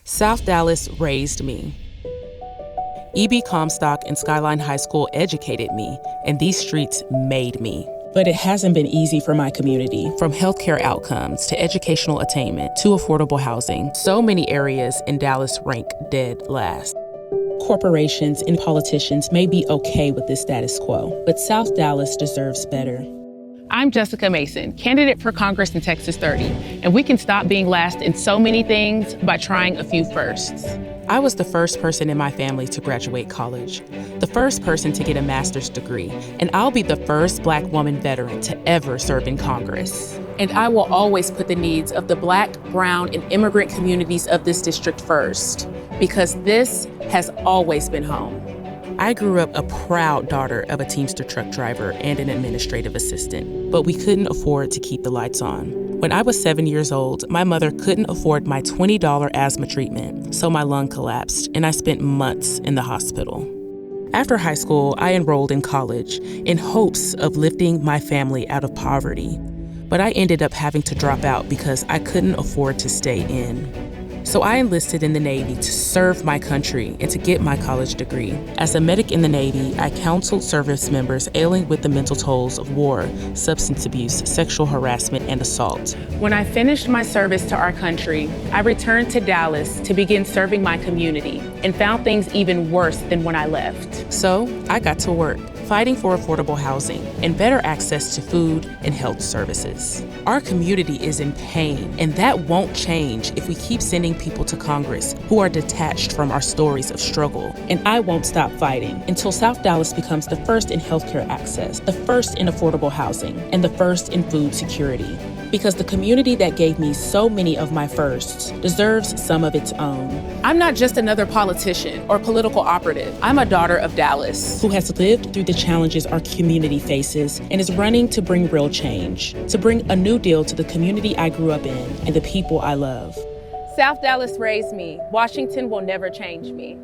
South Dallas raised me. E.B. Comstock and Skyline High School educated me, and these streets made me. But it hasn't been easy for my community. From healthcare outcomes to educational attainment to affordable housing, so many areas in Dallas rank dead last. Corporations and politicians may be okay with this status quo, but South Dallas deserves better. I'm Jessica Mason, candidate for Congress in Texas 30, and we can stop being last in so many things by trying a few firsts. I was the first person in my family to graduate college, the first person to get a master's degree, and I'll be the first Black woman veteran to ever serve in Congress. And I will always put the needs of the Black, brown, and immigrant communities of this district first, because this has always been home. I grew up a proud daughter of a Teamster truck driver and an administrative assistant, but we couldn't afford to keep the lights on. When I was 7 years old, my mother couldn't afford my $20 asthma treatment, so my lung collapsed, and I spent months in the hospital. After high school, I enrolled in college in hopes of lifting my family out of poverty, but I ended up having to drop out because I couldn't afford to stay in. So I enlisted in the Navy to serve my country and to get my college degree. As a medic in the Navy, I counseled service members ailing with the mental tolls of war, substance abuse, sexual harassment, and assault. When I finished my service to our country, I returned to Dallas to begin serving my community and found things even worse than when I left. So I got to work, fighting for affordable housing and better access to food and health services. Our community is in pain, and that won't change if we keep sending people to Congress who are detached from our stories of struggle. And I won't stop fighting until South Dallas becomes the first in healthcare access, the first in affordable housing, and the first in food security. Because the community that gave me so many of my firsts deserves some of its own. I'm not just another politician or political operative. I'm a daughter of Dallas, who has lived through the challenges our community faces and is running to bring real change, to bring a new deal to the community I grew up in and the people I love. South Dallas raised me. Washington will never change me.